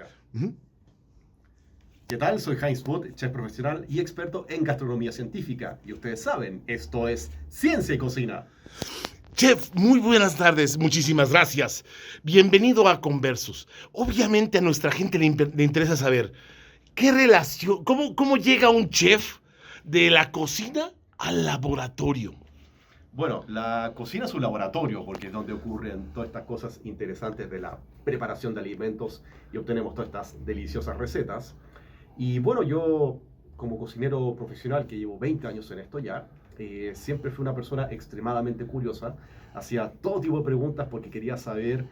Ya. Ujú. ¿Qué tal? Soy Heinz Wood, chef profesional y experto en gastronomía científica. Y ustedes saben, esto es Ciencia y Cocina. Chef, muy buenas tardes, muchísimas gracias. Bienvenido a Conversus. Obviamente a nuestra gente le interesa saber qué relación, cómo llega un chef de la cocina al laboratorio. Bueno, la cocina es un laboratorio porque es donde ocurren todas estas cosas interesantes de la preparación de alimentos y obtenemos todas estas deliciosas recetas. Y bueno, yo como cocinero profesional que llevo 20 años en esto ya, siempre fui una persona extremadamente curiosa. Hacía todo tipo de preguntas porque quería saber,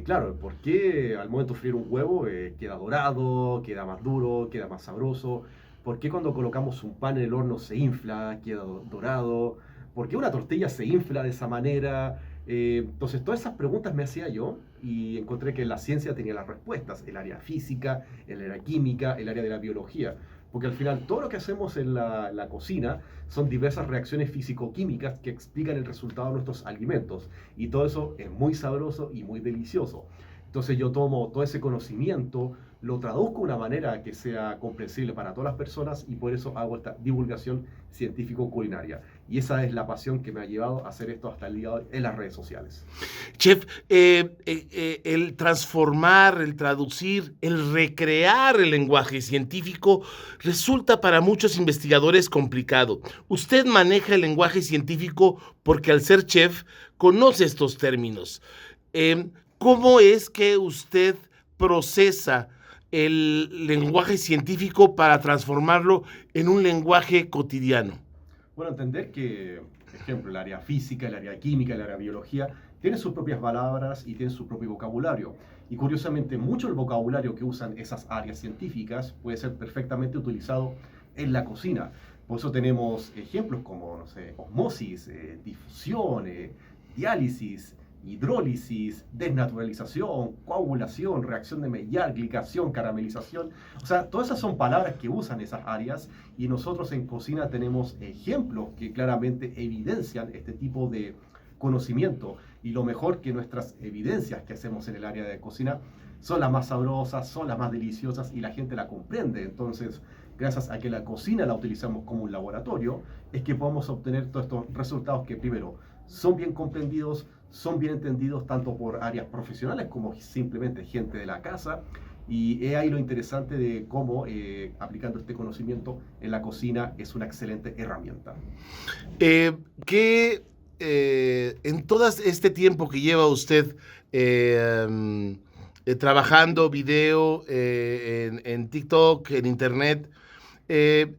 claro, por qué al momento de freír un huevo queda dorado, queda más duro, queda más sabroso. ¿Por qué cuando colocamos un pan en el horno se infla, queda dorado? ¿Por qué una tortilla se infla de esa manera? Entonces, todas esas preguntas me hacía yo y encontré que la ciencia tenía las respuestas, el área física, el área química, el área de la biología. Porque al final todo lo que hacemos en la cocina son diversas reacciones físico-químicas que explican el resultado de nuestros alimentos. Y todo eso es muy sabroso y muy delicioso. Entonces yo tomo todo ese conocimiento, lo traduzco de una manera que sea comprensible para todas las personas y por eso hago esta divulgación científico-culinaria. Y esa es la pasión que me ha llevado a hacer esto hasta el día de hoy en las redes sociales. Chef, el transformar, el traducir, el recrear el lenguaje científico resulta para muchos investigadores complicado. Usted maneja el lenguaje científico porque al ser chef conoce estos términos. ¿Cómo es que usted procesa el lenguaje científico para transformarlo en un lenguaje cotidiano? Bueno, entender que, por ejemplo, el área física, el área química, el área biología, tienen sus propias palabras y tienen su propio vocabulario. Y curiosamente, mucho del vocabulario que usan esas áreas científicas puede ser perfectamente utilizado en la cocina. Por eso tenemos ejemplos como, no sé, osmosis, difusión, diálisis, hidrólisis, desnaturalización, coagulación, reacción de Maillard, glicación, caramelización. O sea, todas esas son palabras que usan esas áreas y nosotros en cocina tenemos ejemplos que claramente evidencian este tipo de conocimiento. Y lo mejor que nuestras evidencias que hacemos en el área de cocina son las más sabrosas, son las más deliciosas y la gente la comprende. Entonces, gracias a que la cocina la utilizamos como un laboratorio, es que podemos obtener todos estos resultados que primero son bien comprendidos, son bien entendidos tanto por áreas profesionales como simplemente gente de la casa. Y es ahí lo interesante de cómo aplicando este conocimiento en la cocina es una excelente herramienta. Que en todo este tiempo que lleva usted trabajando video en TikTok, en Internet, eh,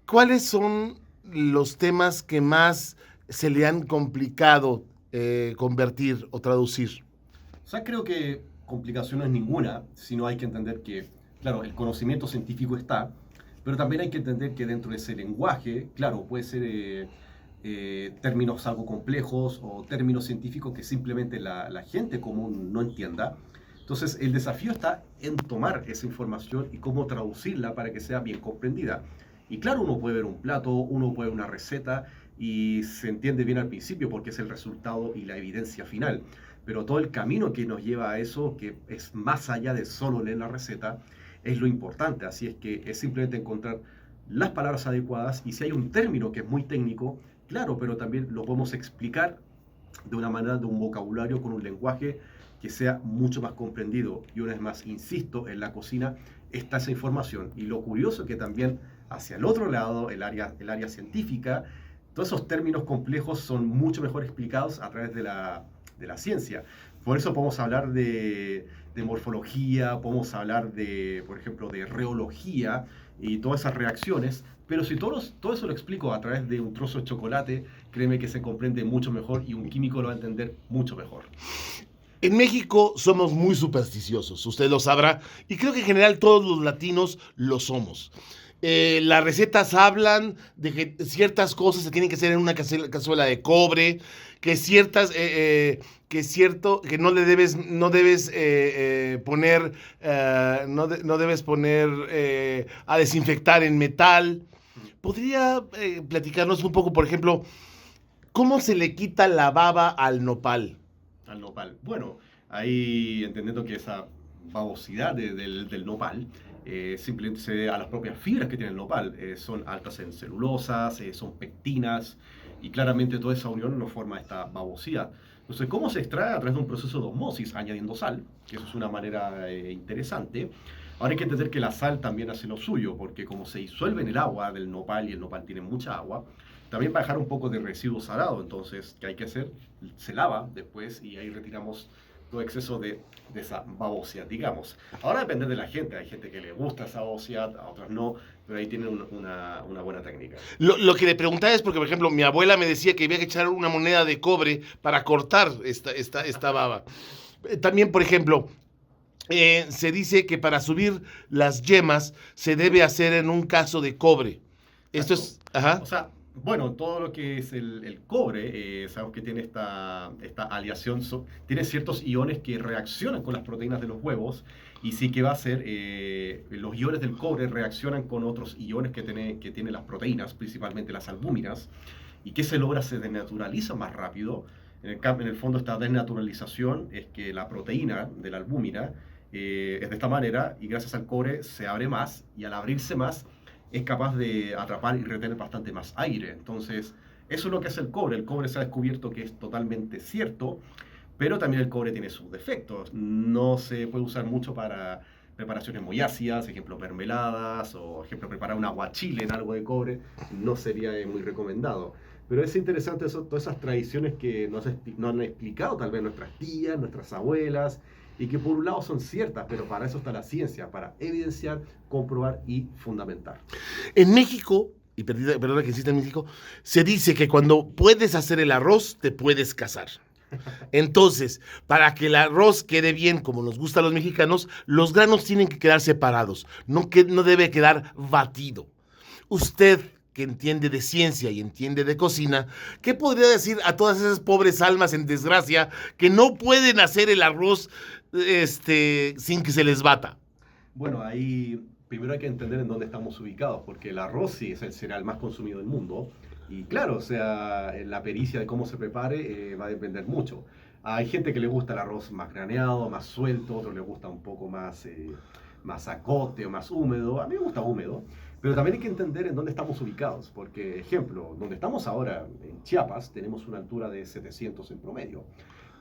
¿cuáles son los temas que más se le han complicado convertir o traducir? O sea, creo que complicación no es ninguna, sino hay que entender que, claro, el conocimiento científico está, pero también hay que entender que dentro de ese lenguaje, claro, puede ser términos algo complejos o términos científicos que simplemente la gente común no entienda. Entonces, el desafío está en tomar esa información y cómo traducirla para que sea bien comprendida. Y claro, uno puede ver un plato, uno puede ver una receta y se entiende bien al principio porque es el resultado y la evidencia final, pero todo el camino que nos lleva a eso, que es más allá de solo leer la receta, es lo importante. Así es que es simplemente encontrar las palabras adecuadas y si hay un término que es muy técnico, claro, pero también lo podemos explicar de una manera, de un vocabulario, con un lenguaje que sea mucho más comprendido. Y una vez más, insisto, en la cocina está esa información. Y lo curioso es que también hacia el otro lado, el área científica, todos esos términos complejos son mucho mejor explicados a través de la ciencia. Por eso podemos hablar de morfología, podemos hablar de, por ejemplo, de reología y todas esas reacciones, pero si todo eso lo explico a través de un trozo de chocolate, créeme que se comprende mucho mejor y un químico lo va a entender mucho mejor. En México somos muy supersticiosos, usted lo sabrá, y creo que en general todos los latinos lo somos. Las recetas hablan de que ciertas cosas se tienen que hacer en una cazuela de cobre, que no debes poner, no debes poner a desinfectar en metal. ¿Podría platicarnos un poco, por ejemplo, cómo se le quita la baba al nopal? Al nopal. Bueno, ahí entendiendo que esa babosidad del nopal simplemente se debe a las propias fibras que tiene el nopal. Son altas en celulosas, son pectinas, y claramente toda esa unión nos forma esta babosidad. Entonces, ¿cómo se extrae? A través de un proceso de osmosis, añadiendo sal, que eso es una manera interesante. Ahora hay que entender que la sal también hace lo suyo, porque como se disuelve en el agua del nopal, y el nopal tiene mucha agua, también va a dejar un poco de residuo salado. Entonces, ¿qué hay que hacer? Se lava después y ahí retiramos todo exceso de esa babosidad, digamos. Ahora depende de la gente. Hay gente que le gusta esa babosidad, a otras no, pero ahí tienen una buena técnica. Lo que le preguntaba es porque, por ejemplo, mi abuela me decía que había que echar una moneda de cobre para cortar esta baba. También, por ejemplo, se dice que para subir las yemas se debe hacer en un caso de cobre. Esto es... Ajá. O sea, bueno, todo lo que es el cobre, sabemos que tiene esta aleación, tiene ciertos iones que reaccionan con las proteínas de los huevos, y sí que va a ser, los iones del cobre reaccionan con otros iones que tienen las proteínas, principalmente las albúminas, y que se logra, se desnaturaliza más rápido. En el fondo, esta desnaturalización es que la proteína de la albúmina es de esta manera, y gracias al cobre se abre más, y al abrirse más es capaz de atrapar y retener bastante más aire. Entonces, eso es lo que hace el cobre. El cobre se ha descubierto que es totalmente cierto, pero también el cobre tiene sus defectos. No se puede usar mucho para preparaciones muy ácidas, ejemplo mermeladas, o ejemplo preparar un aguachile en algo de cobre, no sería muy recomendado. Pero es interesante eso, todas esas tradiciones que nos han explicado tal vez nuestras tías, nuestras abuelas, y que por un lado son ciertas, pero para eso está la ciencia, para evidenciar, comprobar y fundamentar. En México, y perdona que insista en México, se dice que cuando puedes hacer el arroz, te puedes casar. Entonces, para que el arroz quede bien, como nos gusta a los mexicanos, los granos tienen que quedar separados, no debe quedar batido. Usted, que entiende de ciencia y entiende de cocina, ¿qué podría decir a todas esas pobres almas en desgracia que no pueden hacer el arroz sin que se les bata? Bueno, ahí primero hay que entender en dónde estamos ubicados, porque el arroz sí es el cereal más consumido del mundo. Y claro, o sea, la pericia de cómo se prepare va a depender mucho. Hay gente que le gusta el arroz más graneado, más suelto, otros le gusta un poco más acote o más húmedo. A mí me gusta húmedo, pero también hay que entender en dónde estamos ubicados, porque, ejemplo, donde estamos ahora, en Chiapas, tenemos una altura de 700 en promedio.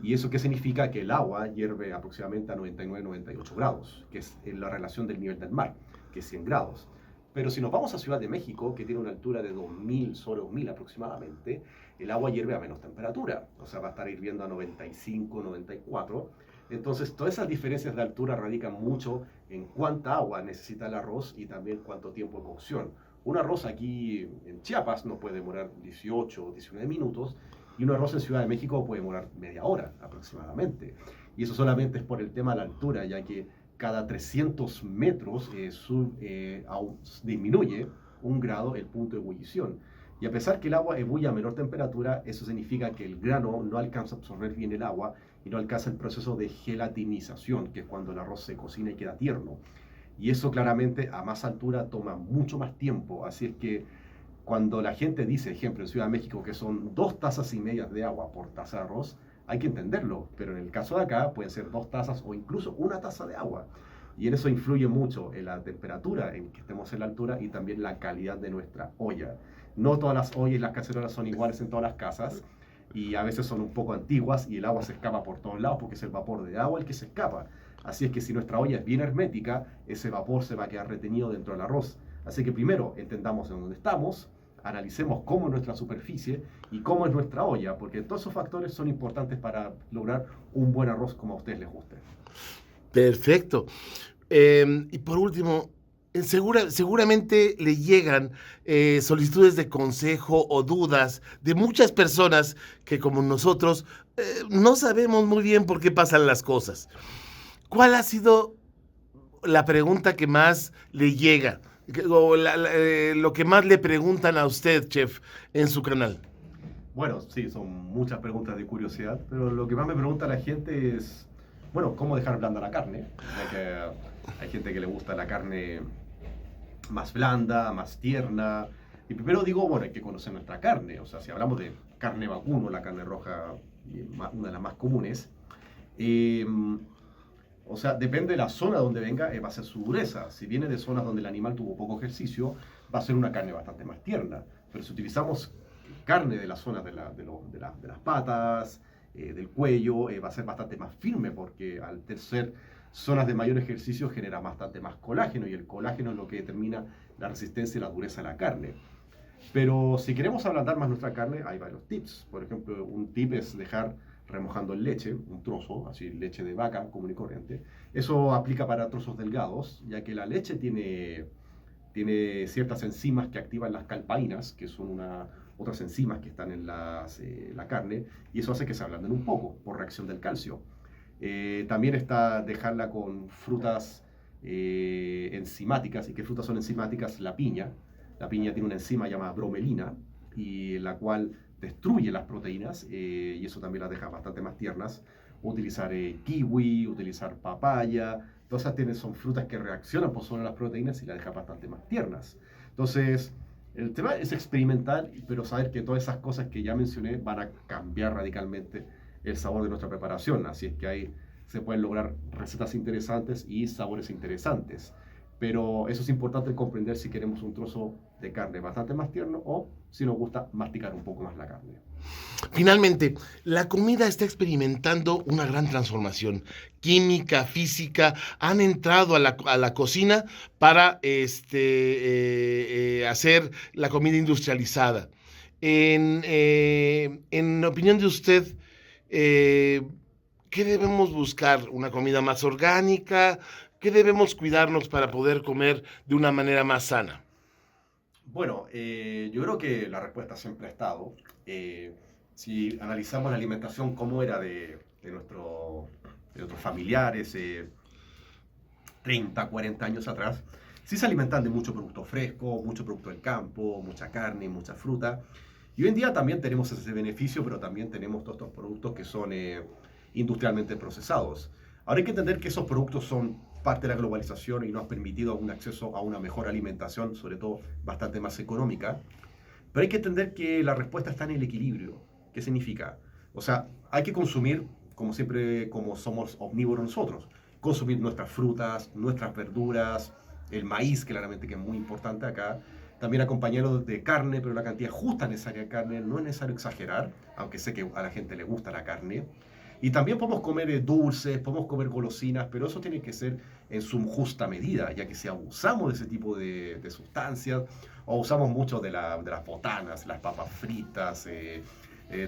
¿Y eso qué significa? Que el agua hierve aproximadamente a 99-98 grados, que es la relación del nivel del mar, que es 100 grados. Pero si nos vamos a Ciudad de México, que tiene una altura de 2000 sobre 2000 aproximadamente, el agua hierve a menos temperatura, o sea, va a estar hirviendo a 95, 94. Entonces, todas esas diferencias de altura radican mucho en cuánta agua necesita el arroz y también cuánto tiempo de cocción. Un arroz aquí en Chiapas no puede demorar 18 o 19 minutos, y un arroz en Ciudad de México puede demorar media hora aproximadamente. Y eso solamente es por el tema de la altura, ya que cada 300 metros disminuye 1 grado el punto de ebullición. Y a pesar que el agua ebulle a menor temperatura, eso significa que el grano no alcanza a absorber bien el agua y no alcanza el proceso de gelatinización, que es cuando el arroz se cocina y queda tierno. Y eso claramente a más altura toma mucho más tiempo. Así es que cuando la gente dice, ejemplo, en Ciudad de México, que son 2,5 tazas de agua por taza de arroz, hay que entenderlo, pero en el caso de acá pueden ser 2 tazas o incluso 1 taza de agua. Y en eso influye mucho en la temperatura en que estemos en la altura y también la calidad de nuestra olla. No todas las ollas y las cacerolas son iguales en todas las casas, y a veces son un poco antiguas y el agua se escapa por todos lados porque es el vapor de agua el que se escapa. Así es que si nuestra olla es bien hermética, ese vapor se va a quedar retenido dentro del arroz. Así que primero entendamos en dónde estamos, analicemos cómo es nuestra superficie y cómo es nuestra olla, porque todos esos factores son importantes para lograr un buen arroz como a ustedes les guste. Perfecto. Y por último, seguramente le llegan solicitudes de consejo o dudas de muchas personas que, como nosotros, no sabemos muy bien por qué pasan las cosas. ¿Cuál ha sido la pregunta que más le llega? O lo que más le preguntan a usted, chef, en su canal. Bueno, sí, son muchas preguntas de curiosidad, pero lo que más me pregunta la gente es, bueno, ¿cómo dejar blanda la carne? Ya que hay gente que le gusta la carne más blanda, más tierna. Y primero digo, bueno, hay que conocer nuestra carne. O sea, si hablamos de carne vacuno, la carne roja, una de las más comunes, O sea, depende de la zona donde venga, va a ser su dureza. Si viene de zonas donde el animal tuvo poco ejercicio, va a ser una carne bastante más tierna. Pero si utilizamos carne de las zonas de las patas, del cuello, va a ser bastante más firme porque al ser zonas de mayor ejercicio genera bastante más colágeno y el colágeno es lo que determina la resistencia y la dureza de la carne. Pero si queremos ablandar más nuestra carne, hay varios tips. Por ejemplo, un tip es dejar remojando en leche, un trozo, así leche de vaca común y corriente. Eso aplica para trozos delgados, ya que la leche tiene ciertas enzimas que activan las calpaínas, que son otras enzimas que están en la carne, y eso hace que se ablanden un poco por reacción del calcio. También está dejarla con frutas enzimáticas. ¿Y qué frutas son enzimáticas? La piña. La piña tiene una enzima llamada bromelina, y la cual destruye las proteínas, y eso también las deja bastante más tiernas. Utilizar kiwi, utilizar papaya, todas esas son frutas que reaccionan por sobre las proteínas y las dejan bastante más tiernas. Entonces, el tema es experimental, pero saber que todas esas cosas que ya mencioné van a cambiar radicalmente el sabor de nuestra preparación. Así es que ahí se pueden lograr recetas interesantes y sabores interesantes. Pero eso es importante comprender si queremos un trozo de carne bastante más tierno o si nos gusta masticar un poco más la carne. Finalmente, la comida está experimentando una gran transformación. Química, física, han entrado a la cocina para hacer la comida industrializada. En opinión de usted, eh, ¿qué debemos buscar? ¿Una comida más orgánica? ¿Qué debemos cuidarnos para poder comer de una manera más sana? Bueno, yo creo que la respuesta siempre ha estado. Eh, si analizamos la alimentación como era de nuestros familiares 30, 40 años atrás, sí se alimentan de mucho producto fresco, mucho producto del campo, mucha carne, mucha fruta. Y hoy en día también tenemos ese beneficio, pero también tenemos todos estos productos que son industrialmente procesados. Ahora hay que entender que esos productos son parte de la globalización y nos han permitido un acceso a una mejor alimentación, sobre todo bastante más económica. Pero hay que entender que la respuesta está en el equilibrio. ¿Qué significa? O sea, hay que consumir, como siempre, como somos omnívoros nosotros, consumir nuestras frutas, nuestras verduras, el maíz, claramente que es muy importante acá, también acompañarlo de carne, pero la cantidad justa necesaria de carne, no es necesario exagerar, aunque sé que a la gente le gusta la carne. Y también podemos comer dulces, podemos comer golosinas, pero eso tiene que ser en su justa medida, ya que si abusamos de ese tipo de sustancias, o usamos mucho de las botanas, las papas fritas,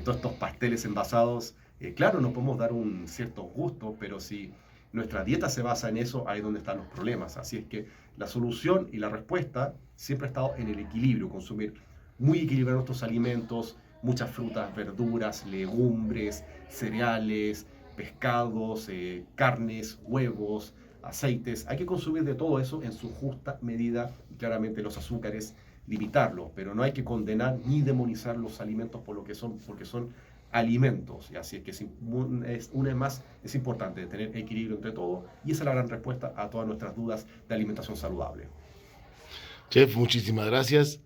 todos estos pasteles envasados, claro, nos podemos dar un cierto gusto, pero si nuestra dieta se basa en eso, ahí es donde están los problemas. Así es que la solución y la respuesta siempre ha estado en el equilibrio, consumir muy equilibrados nuestros alimentos, muchas frutas, verduras, legumbres, cereales, pescados, carnes, huevos, aceites. Hay que consumir de todo eso en su justa medida y claramente los azúcares limitarlos, pero no hay que condenar ni demonizar los alimentos por lo que son, porque son alimentos. Y así es que una vez más es importante tener equilibrio entre todo y esa es la gran respuesta a todas nuestras dudas de alimentación saludable. Chef, muchísimas gracias.